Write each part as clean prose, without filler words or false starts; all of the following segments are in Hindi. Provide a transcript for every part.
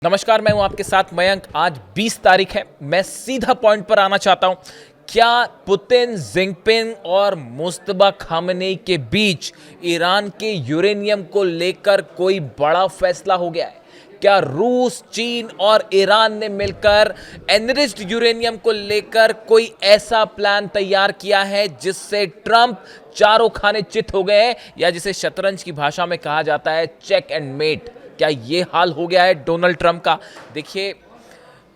नमस्कार, मैं हूं आपके साथ मयंक। आज 20 तारीख है। मैं सीधा पॉइंट पर आना चाहता हूं। क्या पुतिन, जिनपिंग और मुस्तफा खामनेई के बीच ईरान के यूरेनियम को लेकर कोई बड़ा फैसला हो गया है? क्या रूस, चीन और ईरान ने मिलकर एनरिच्ड यूरेनियम को लेकर कोई ऐसा प्लान तैयार किया है जिससे ट्रंप चारों खाने चित हो गए हैं, या जिसे शतरंज की भाषा में कहा जाता है चेक एंड मेट? क्या ये हाल हो गया है डोनाल्ड ट्रंप का? देखिए,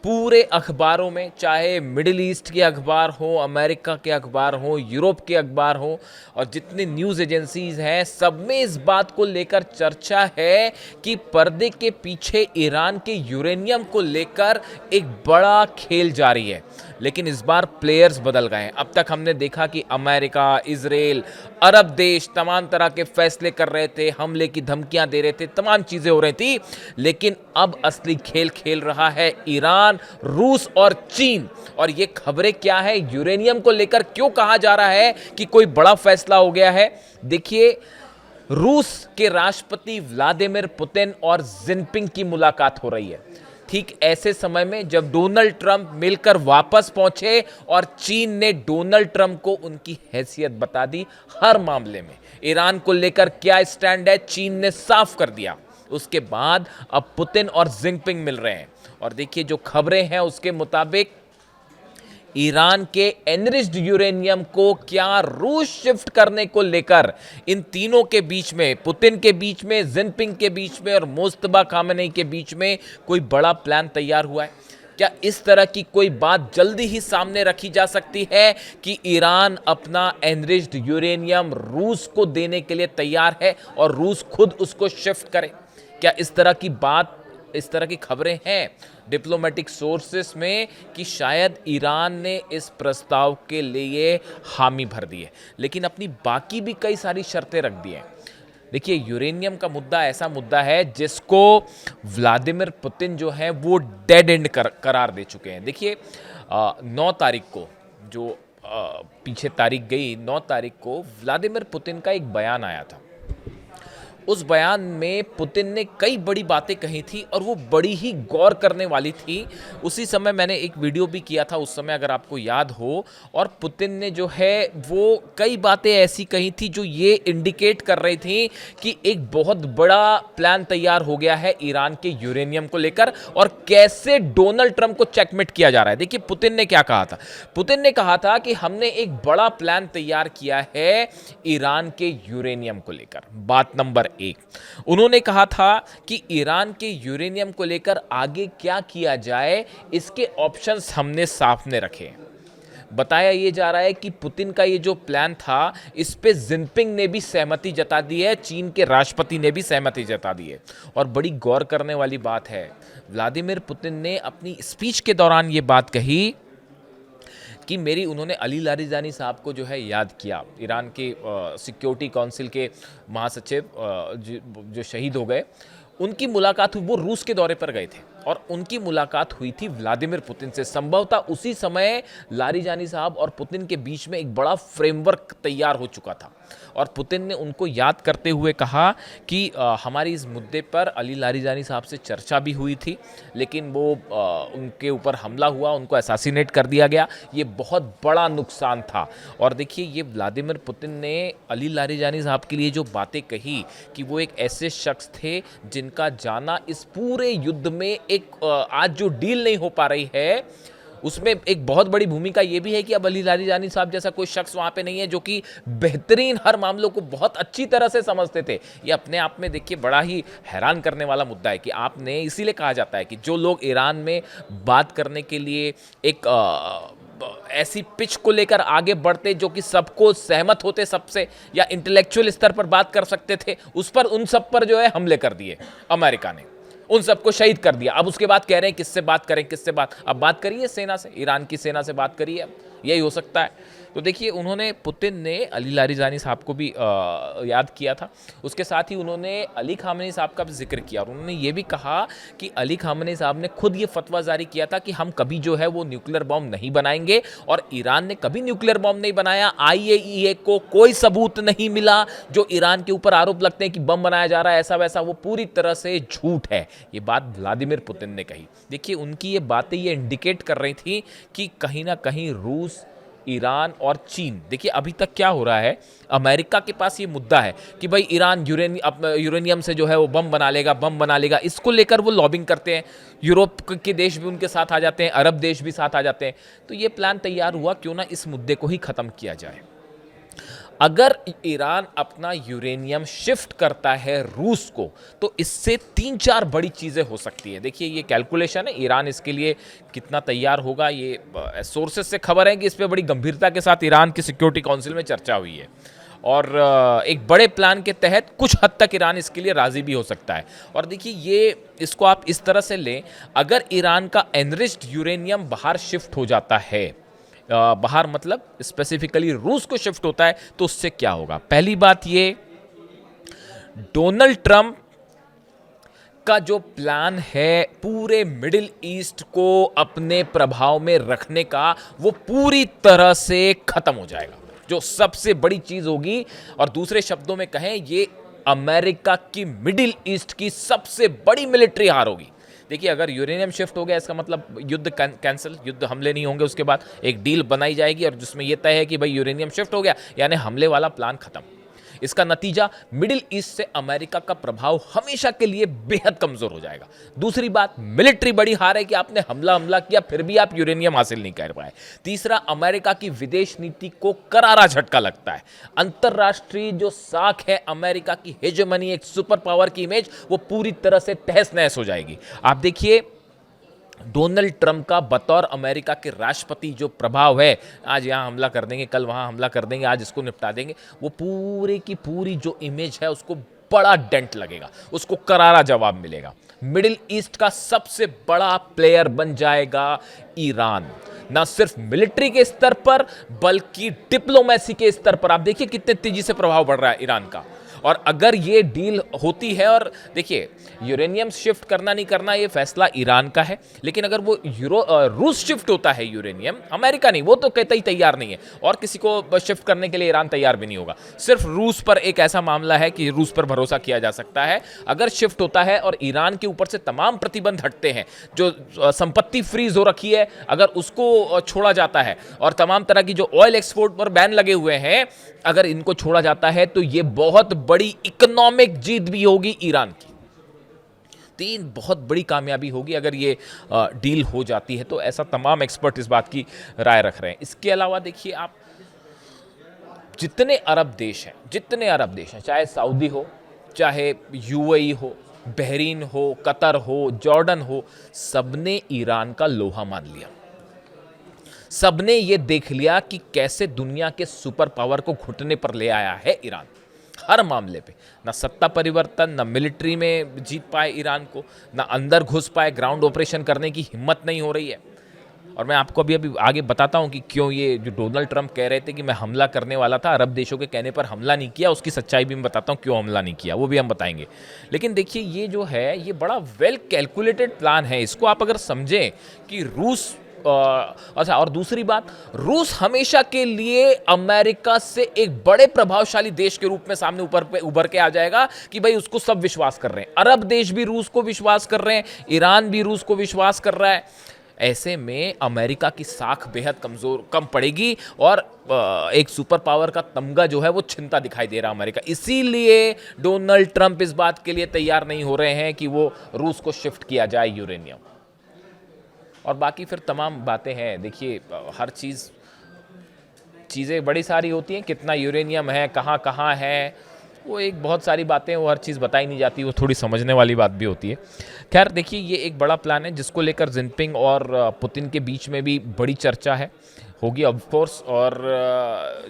पूरे अखबारों में, चाहे मिडिल ईस्ट के अखबार हो, अमेरिका के अखबार हो, यूरोप के अखबार हो, और जितनी न्यूज़ एजेंसीज हैं, सब में इस बात को लेकर चर्चा है कि पर्दे के पीछे ईरान के यूरेनियम को लेकर एक बड़ा खेल जारी है। लेकिन इस बार प्लेयर्स बदल गए हैं। अब तक हमने देखा कि अमेरिका, इजराइल, अरब देश तमाम तरह के फैसले कर रहे थे, हमले की धमकियां दे रहे थे, तमाम चीज़ें हो रही थी। लेकिन अब असली खेल खेल रहा है ईरान, रूस और चीन। और ये खबरें क्या है, यूरेनियम को लेकर क्यों कहा जा रहा है कि कोई बड़ा फैसला हो गया है? देखिए, रूस के राष्ट्रपति व्लादिमीर पुतिन और जिनपिंग की मुलाकात हो रही है ठीक ऐसे समय में जब डोनाल्ड ट्रंप मिलकर वापस पहुंचे और चीन ने डोनाल्ड ट्रंप को उनकी हैसियत बता दी। हर मामले में ईरान को लेकर क्या स्टैंड है, चीन ने साफ कर दिया। उसके बाद अब पुतिन और जिनपिंग मिल रहे हैं। और देखिए, जो खबरें हैं उसके मुताबिक ईरान के एनरिच्ड यूरेनियम को क्या रूस शिफ्ट करने को लेकर इन तीनों के बीच में, पुतिन के बीच में, जिनपिंग के बीच में और मुस्तफा खामनेई के बीच में कोई बड़ा प्लान तैयार हुआ है। क्या इस तरह की कोई बात जल्दी ही सामने रखी जा सकती है कि ईरान अपना एनरिच्ड यूरेनियम रूस को देने के लिए तैयार है और रूस खुद उसको शिफ्ट करे? क्या इस तरह की बात, इस तरह की खबरें हैं डिप्लोमेटिक सोर्सेस में कि शायद ईरान ने इस प्रस्ताव के लिए हामी भर दी है, लेकिन अपनी बाकी भी कई सारी शर्तें रख दी हैं। देखिए, यूरेनियम का मुद्दा ऐसा मुद्दा है जिसको व्लादिमीर पुतिन जो है वो डेड एंड करार दे चुके हैं। देखिए, 9 तारीख को जो पीछे तारीख गई, 9 तारीख को व्लादिमीर पुतिन का एक बयान आया था। उस बयान में पुतिन ने कई बड़ी बातें कही थी और वो बड़ी ही गौर करने वाली थी। उसी समय मैंने एक वीडियो भी किया था उस समय, अगर आपको याद हो। और पुतिन ने जो है वो कई बातें ऐसी कही थी जो ये इंडिकेट कर रही थी कि एक बहुत बड़ा प्लान तैयार हो गया है ईरान के यूरेनियम को लेकर और कैसे डोनाल्ड ट्रंप को चेकमेट किया जा रहा है। देखिए, पुतिन ने क्या कहा था। पुतिन ने कहा था कि हमने एक बड़ा प्लान तैयार किया है ईरान के यूरेनियम को लेकर। बात नंबर 1, उन्होंने कहा था कि ईरान के यूरेनियम को लेकर आगे क्या किया जाए, इसके ऑप्शंस हमने सामने रखे। बताया ये जा रहा है कि पुतिन का ये जो प्लान था, इस पे जिनपिंग ने भी सहमति जता दी है, चीन के राष्ट्रपति ने भी सहमति जता दी है। और बड़ी गौर करने वाली बात है, व्लादिमीर पुतिन ने अपनी स्पीच के दौरान ये बात कही कि उन्होंने अली लारिजानी साहब को जो है याद किया, ईरान के सिक्योरिटी काउंसिल के महासचिव जो शहीद हो गए। उनकी मुलाकात हुई, वो रूस के दौरे पर गए थे और उनकी मुलाकात हुई थी व्लादिमीर पुतिन से। संभवतः उसी समय लारिजानी साहब और पुतिन के बीच में एक बड़ा फ्रेमवर्क तैयार हो चुका था। और पुतिन ने उनको याद करते हुए कहा कि हमारी इस मुद्दे पर अली लारिजानी साहब से चर्चा भी हुई थी, लेकिन वो उनके ऊपर हमला हुआ, उनको असैसिनेट कर दिया गया। ये बहुत बड़ा नुकसान था। और देखिए, ये व्लादिमीर पुतिन ने अली लारिजानी साहब के लिए जो बातें कही कि वो एक ऐसे शख्स थे जिनका जाना इस पूरे युद्ध में एक आज जो डील नहीं हो पा रही है उसमें एक बहुत बड़ी भूमिका ये भी है कि अब अली लारिजानी साहब जैसा कोई शख्स वहाँ पे नहीं है जो कि बेहतरीन हर मामलों को बहुत अच्छी तरह से समझते थे। ये अपने आप में देखिए बड़ा ही हैरान करने वाला मुद्दा है कि आपने, इसीलिए कहा जाता है कि जो लोग ईरान में बात करने के लिए एक ऐसी पिच को लेकर आगे बढ़ते जो कि सबको सहमत होते सबसे, या इंटेलेक्चुअल स्तर पर बात कर सकते थे, उस पर, उन सब पर जो है हमले कर दिए अमेरिका ने, उन सबको शहीद कर दिया। अब उसके बाद कह रहे हैं किससे बात करें, किससे बात? अब बात करिए सेना से, ईरान की सेना से बात करिए। अब यही हो सकता है तो देखिए उन्होंने, पुतिन ने अली लारिजानी साहब को भी याद किया था। उसके साथ ही उन्होंने अली खामेनी साहब का भी जिक्र किया और उन्होंने ये भी कहा कि अली खामेनी साहब ने खुद ये फतवा जारी किया था कि हम कभी जो है वो न्यूक्लियर बॉम्ब नहीं बनाएंगे, और ईरान ने कभी न्यूक्लियर बॉम्ब नहीं बनाया। IAEA को कोई सबूत नहीं मिला। जो ईरान के ऊपर आरोप लगते हैं कि बम बनाया जा रहा है ऐसा वैसा, वो पूरी तरह से झूठ है। ये बात व्लादिमीर पुतिन ने कही। देखिए उनकी ये बातें ये इंडिकेट कर रही थी कि कहीं ना कहीं रूस, ईरान और चीन, देखिए अभी तक क्या हो रहा है, अमेरिका के पास ये मुद्दा है कि भाई ईरान यूरेनियम से जो है वो बम बना लेगा। इसको लेकर वो लॉबिंग करते हैं। यूरोप के देश भी उनके साथ आ जाते हैं, अरब देश भी साथ आ जाते हैं। तो ये प्लान तैयार हुआ, क्यों ना इस मुद्दे को ही खत्म किया जाए। अगर ईरान अपना यूरेनियम शिफ्ट करता है रूस को, तो इससे 3-4 बड़ी चीज़ें हो सकती है। देखिए ये कैलकुलेशन है, ईरान इसके लिए कितना तैयार होगा, ये सोर्सेस से खबर है कि इस पर बड़ी गंभीरता के साथ ईरान की सिक्योरिटी काउंसिल में चर्चा हुई है, और एक बड़े प्लान के तहत कुछ हद तक ईरान इसके लिए राज़ी भी हो सकता है। और देखिए ये, इसको आप इस तरह से लें, अगर ईरान का एनरिच्ड यूरेनियम बाहर शिफ्ट हो जाता है, बाहर मतलब स्पेसिफिकली रूस को शिफ्ट होता है, तो उससे क्या होगा। पहली बात ये, डोनाल्ड ट्रंप का जो प्लान है पूरे मिडिल ईस्ट को अपने प्रभाव में रखने का, वो पूरी तरह से खत्म हो जाएगा, जो सबसे बड़ी चीज होगी। और दूसरे शब्दों में कहें, ये अमेरिका की मिडिल ईस्ट की सबसे बड़ी मिलिट्री हार होगी। देखिए अगर यूरेनियम शिफ्ट हो गया, इसका मतलब युद्ध कैंसिल, युद्ध हमले नहीं होंगे। उसके बाद एक डील बनाई जाएगी और जिसमें यह तय है कि भाई यूरेनियम शिफ्ट हो गया, यानी हमले वाला प्लान खत्म। इसका नतीजा, मिडिल ईस्ट से अमेरिका का प्रभाव हमेशा के लिए बेहद कमजोर हो जाएगा। दूसरी बात, मिलिट्री बड़ी हार है कि आपने हमला किया फिर भी आप यूरेनियम हासिल नहीं कर पाए। तीसरा, अमेरिका की विदेश नीति को करारा झटका लगता है। अंतरराष्ट्रीय जो साख है अमेरिका की हेजेमनी, एक सुपर पावर की इमेज, वो पूरी तरह से तहस नहस हो जाएगी। आप देखिए डोनाल्ड ट्रंप का बतौर अमेरिका के राष्ट्रपति जो प्रभाव है, आज यहाँ हमला कर देंगे, कल वहाँ हमला कर देंगे, आज इसको निपटा देंगे, वो पूरी की पूरी जो इमेज है उसको बड़ा डेंट लगेगा, उसको करारा जवाब मिलेगा। मिडिल ईस्ट का सबसे बड़ा प्लेयर बन जाएगा ईरान, ना सिर्फ मिलिट्री के स्तर पर बल्कि डिप्लोमेसी के स्तर पर। आप देखिए कितने तेजी से प्रभाव बढ़ रहा है ईरान का। और अगर ये डील होती है, और देखिए यूरेनियम शिफ्ट करना नहीं करना ये फैसला ईरान का है, लेकिन अगर वो रूस शिफ्ट होता है यूरेनियम, अमेरिका नहीं, वो तो कहता ही तैयार नहीं है, और किसी को शिफ्ट करने के लिए ईरान तैयार भी नहीं होगा। सिर्फ रूस पर एक ऐसा मामला है कि रूस पर भरोसा किया जा सकता है। अगर शिफ्ट होता है और ईरान के ऊपर से तमाम प्रतिबंध हटते हैं, जो संपत्ति फ्रीज हो रखी है अगर उसको छोड़ा जाता है, और तमाम तरह की जो ऑयल एक्सपोर्ट पर बैन लगे हुए हैं अगर इनको छोड़ा जाता है, तो ये बहुत बड़ी इकोनॉमिक जीत भी होगी ईरान की। तीन बहुत बड़ी कामयाबी होगी अगर ये डील हो जाती है, तो ऐसा तमाम एक्सपर्ट इस बात की राय रख रहे हैं। इसके अलावा देखिए आप, जितने अरब देश हैं, चाहे सऊदी हो, चाहे UAE हो, बहरीन हो, कतर हो, जॉर्डन हो, सबने ईरान का लोहा मान लिया। सबने ये देख लिया कि कैसे दुनिया के सुपर पावर को घुटने पर ले आया है ईरान। हर मामले पे, ना सत्ता परिवर्तन, ना मिलिट्री में जीत पाए ईरान को, ना अंदर घुस पाए, ग्राउंड ऑपरेशन करने की हिम्मत नहीं हो रही है। और मैं आपको अभी आगे बताता हूं कि क्यों ये जो डोनाल्ड ट्रंप कह रहे थे कि मैं हमला करने वाला था, अरब देशों के कहने पर हमला नहीं किया, उसकी सच्चाई भी मैं बताता हूं क्यों हमला नहीं किया, वो भी हम बताएंगे। लेकिन देखिए ये जो है ये बड़ा वेल कैलकुलेटेड प्लान है। इसको आप अगर समझें कि रूस, अच्छा, और दूसरी बात, रूस हमेशा के लिए अमेरिका से एक बड़े प्रभावशाली देश के रूप में सामने उभर के आ जाएगा कि भाई उसको सब विश्वास कर रहे हैं। अरब देश भी रूस को विश्वास कर रहे हैं, ईरान भी रूस को विश्वास कर रहा है। ऐसे में अमेरिका की साख बेहद कम पड़ेगी, और एक सुपर पावर का तमगा जो है वो छिनता दिखाई दे रहा है अमेरिका। इसीलिए डोनाल्ड ट्रंप इस बात के लिए तैयार नहीं हो रहे हैं कि वो रूस को शिफ्ट किया जाए यूरेनियम। और बाकी फिर तमाम बातें हैं। देखिए हर चीज़ें बड़ी सारी होती हैं, कितना यूरेनियम है, कहाँ कहाँ है, वो एक बहुत सारी बातें, वो हर चीज़ बताई नहीं जाती, वो थोड़ी समझने वाली बात भी होती है। खैर देखिए ये एक बड़ा प्लान है जिसको लेकर जिनपिंग और पुतिन के बीच में भी बड़ी चर्चा है, होगी ऑफ कोर्स। और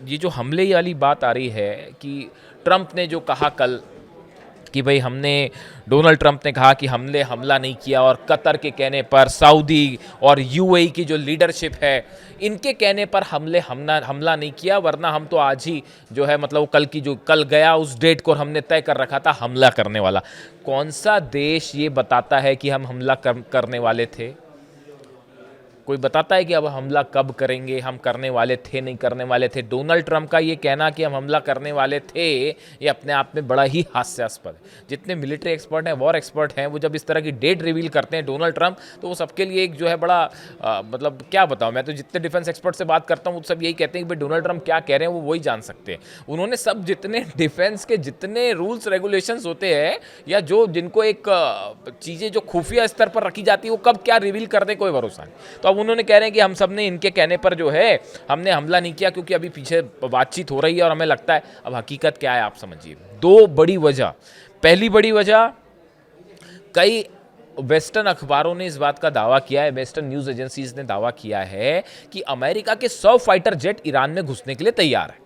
ये जो हमले वाली बात आ रही है कि ट्रंप ने जो कहा कल कि भाई हमने, डोनाल्ड ट्रंप ने कहा कि हमने हमला नहीं किया, और कतर के कहने पर, सऊदी और यूएई की जो लीडरशिप है इनके कहने पर हमला नहीं किया, वरना हम तो आज ही जो है मतलब कल की जो कल गया उस डेट को हमने तय कर रखा था हमला करने वाला। कौन सा देश ये बताता है कि हम हमला करने वाले थे? कोई बताता है कि अब हमला कब करेंगे, हम करने वाले थे नहीं करने वाले थे? डोनाल्ड ट्रंप का ये कहना कि हम हमला करने वाले थे, ये अपने आप में बड़ा ही हास्यास्पद है। जितने मिलिट्री एक्सपर्ट हैं, वॉर एक्सपर्ट हैं, वो जब इस तरह की डेट रिवील करते हैं डोनाल्ड ट्रंप, तो वो सबके लिए एक जो है बड़ा मतलब क्या बताऊँ, मैं तो जितने डिफेंस एक्सपर्ट से बात करता हूँ वो सब यही कहते हैं कि भाई डोनाल्ड ट्रंप क्या कह रहे हैं वो वही जान सकते हैं। उन्होंने सब जितने डिफेंस के जितने रूल्स रेगुलेशंस होते हैं, या जो जिनको एक चीज़ें जो खुफिया स्तर पर रखी जाती है, वो कब क्या रिवील कर दे कोई भरोसा नहीं। तो अब उन्होंने कह रहे हैं कि हम सब ने इनके कहने पर जो है हमने हमला नहीं किया, क्योंकि अभी पीछे बातचीत हो रही है और हमें लगता है। अब हकीकत क्या है आप समझिए। दो बड़ी वजह। पहली बड़ी वजह, कई वेस्टर्न अखबारों ने इस बात का दावा किया है, वेस्टर्न न्यूज एजेंसीज ने दावा किया है कि अमेरिका के 100 फाइटर जेट ईरान में घुसने के लिए तैयार है।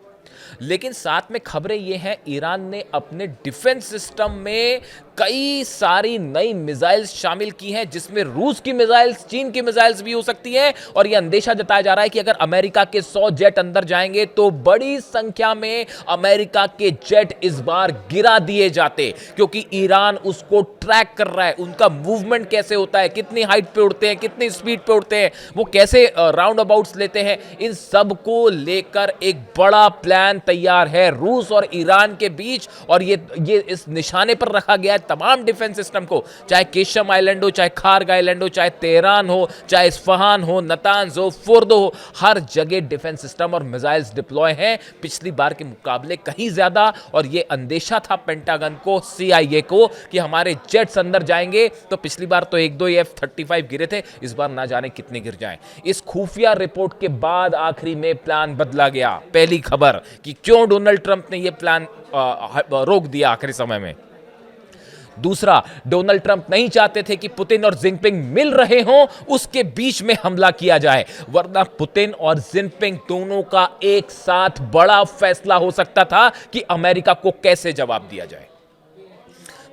लेकिन साथ में खबरें ये हैं, ईरान ने अपने डिफेंस सिस्टम में कई सारी नई मिसाइल्स शामिल की हैं, जिसमें रूस की मिसाइल्स, चीन की मिसाइल्स भी हो सकती हैं। और यह अंदेशा जताया जा रहा है कि अगर अमेरिका के 100 जेट अंदर जाएंगे तो बड़ी संख्या में अमेरिका के जेट इस बार गिरा दिए जाते, क्योंकि ईरान उसको ट्रैक कर रहा है। उनका मूवमेंट कैसे होता है, कितनी हाइट पे उड़ते हैं, कितनी स्पीड पे उड़ते हैं, वो कैसे राउंड अबाउट्स लेते हैं, इन सब को लेकर एक बड़ा प्लान तैयार है रूस और ईरान के बीच। और ये इस निशाने पर रखा गया है तमाम डिफेंस सिस्टम को, चाहे केशम आइलैंड हो, चाहे खार्ग आइलैंड हो, चाहे तेहरान हो, चाहे इस्फहान हो, नतांज हो, फोर्दो हो, हर जगह डिफेंस सिस्टम और मिसाइल्स डिप्लॉय हैं, पिछली बार के मुकाबले कहीं ज्यादा। और ये अंदेशा था पेंटागन को, सीआईए को, कि हमारे जेट्स अंदर जाएंगे तो पिछली बार तो 1-2 F-35 गिरे थे, इस बार ना जाने कितने गिर जाएं। इस खुफिया रिपोर्ट के बाद आखिरी में प्लान बदला गया। पहली खबर कि क्यों डोनाल्ड ट्रंप ने यह प्लान रोक दिया आखिरी समय में। दूसरा, डोनाल्ड ट्रंप नहीं चाहते थे कि पुतिन और जिनपिंग मिल रहे हों, उसके बीच में हमला किया जाए, वरना पुतिन और जिनपिंग दोनों का एक साथ बड़ा फैसला हो सकता था कि अमेरिका को कैसे जवाब दिया जाए।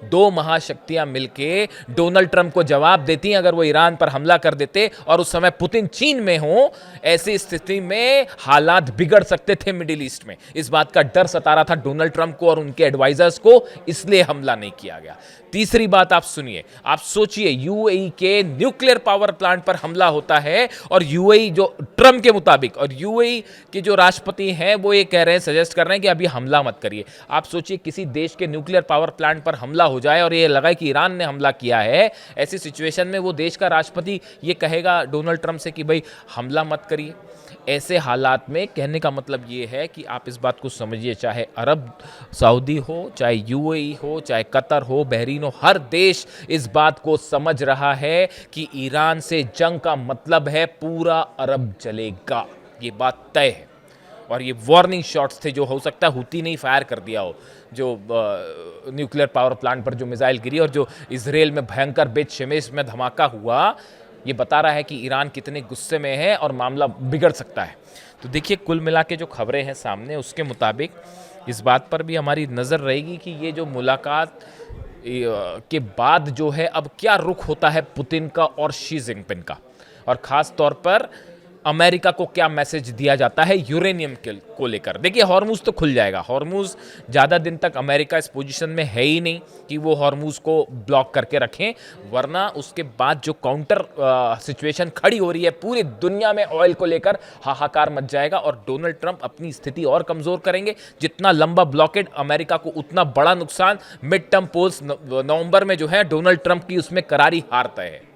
दो महाशक्तियां मिलके डोनाल्ड ट्रंप को जवाब देती अगर वो ईरान पर हमला कर देते, और उस समय पुतिन चीन में हो, ऐसी स्थिति में हालात बिगड़ सकते थे मिडिल ईस्ट में। इस बात का डर सता रहा था डोनाल्ड ट्रंप को और उनके एडवाइजर्स को, इसलिए हमला नहीं किया गया। तीसरी बात आप सुनिए, आप सोचिए, यूएई के न्यूक्लियर पावर प्लांट पर हमला होता है, और यूएई जो ट्रंप के मुताबिक, और यूएई के जो राष्ट्रपति हैं वो ये कह रहे हैं, सजेस्ट कर रहे हैं कि अभी हमला मत करिए। आप सोचिए किसी देश के न्यूक्लियर पावर प्लांट पर हमला हो जाए और ये लगा कि ईरान ने हमला किया है, ऐसी सिचुएशन में वो देश का राष्ट्रपति ये कहेगा डोनाल्ड ट्रंप से कि भाई हमला मत करिए। ऐसे हालात में कहने का मतलब ये है कि आप इस बात को समझिए, चाहे अरब सऊदी हो, चाहे यूएई हो, चाहे कतर हो, बहरीन हो, हर देश इस बात को समझ रहा है कि ईरान से जंग का मतलब है पूरा अरब जलेगा। ये बात तय है। और ये वार्निंग शॉट्स थे, जो हो सकता है हुती ने ही फायर कर दिया हो, जो न्यूक्लियर पावर प्लांट पर जो मिसाइल गिरी और जो इजराइल में भयंकर बेत शेमेश में धमाका हुआ, ये बता रहा है कि ईरान कितने गुस्से में है और मामला बिगड़ सकता है। तो देखिए, कुल मिला के जो खबरें हैं सामने, उसके मुताबिक इस बात पर भी हमारी नज़र रहेगी कि ये जो मुलाकात के बाद जो है अब क्या रुख होता है पुतिन का और शी जिनपिंग का, और ख़ास तौर पर अमेरिका को क्या मैसेज दिया जाता है यूरेनियम को लेकर। देखिए, हॉर्मूज तो खुल जाएगा, हॉर्मूज ज़्यादा दिन तक अमेरिका इस पोजीशन में है ही नहीं कि वो हॉर्मूज को ब्लॉक करके रखें, वरना उसके बाद जो काउंटर सिचुएशन खड़ी हो रही है पूरी दुनिया में ऑयल को लेकर, हाहाकार मच जाएगा और डोनाल्ड ट्रंप अपनी स्थिति और कमज़ोर करेंगे। जितना लंबा ब्लॉकेड अमेरिका को, उतना बड़ा नुकसान। मिड टर्म पोल्स नवंबर में जो है डोनाल्ड ट्रंप की, उसमें करारी हार तय है।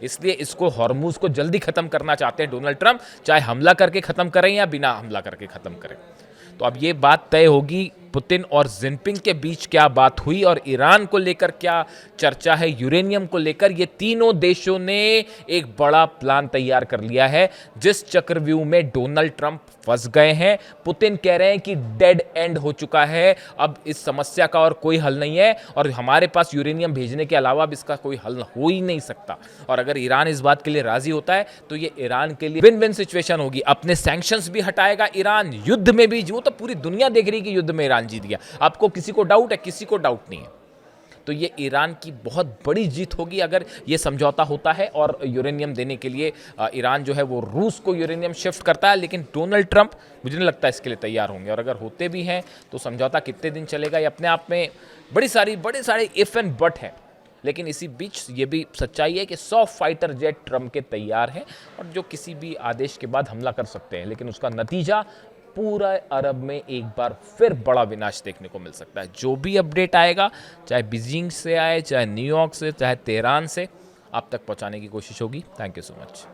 इसलिए इसको, हॉर्मूज को जल्दी खत्म करना चाहते हैं डोनाल्ड ट्रंप, चाहे हमला करके खत्म करें या बिना हमला करके खत्म करें। तो अब ये बात तय होगी पुतिन और जिनपिंग के बीच क्या बात हुई और ईरान को लेकर क्या चर्चा है, यूरेनियम को लेकर। ये तीनों देशों ने एक बड़ा प्लान तैयार कर लिया है, जिस चक्रव्यूह में डोनाल्ड ट्रंप फंस गए हैं। पुतिन कह रहे हैं कि डेड एंड हो चुका है, अब इस समस्या का और कोई हल नहीं है, और हमारे पास यूरेनियम भेजने के अलावा अब इसका कोई हल हो ही नहीं सकता। और अगर ईरान इस बात के लिए राजी होता है तो ये ईरान के लिए विन विन सिचुएशन होगी। अपने सैंक्शंस भी हटाएगा ईरान, युद्ध में भी, वो तो पूरी दुनिया देख रही है कि युद्ध में ईरान जीत गया। आपको किसी को डाउट है? किसी को डाउट नहीं है। तो ये ईरान की बहुत बड़ी जीत होगी अगर ये समझौता होता है और यूरेनियम देने के लिए ईरान जो है वो रूस को यूरेनियम शिफ्ट करता है। लेकिन डोनाल्ड ट्रंप मुझे नहीं लगता इसके लिए तैयार होंगे, और अगर होते भी हैं तो समझौता कितने दिन चलेगा ये अपने आप में बड़े सारे इफ एंड बट हैं। लेकिन इसी बीच ये भी सच्चाई है कि 100 फाइटर जेट ट्रंप के तैयार हैं और जो किसी भी आदेश के बाद हमला कर सकते हैं, लेकिन उसका नतीजा पूरा अरब में एक बार फिर बड़ा विनाश देखने को मिल सकता है। जो भी अपडेट आएगा, चाहे बीजिंग से आए, चाहे न्यूयॉर्क से, चाहे तेहरान से, आप तक पहुंचाने की कोशिश होगी। Thank you so much.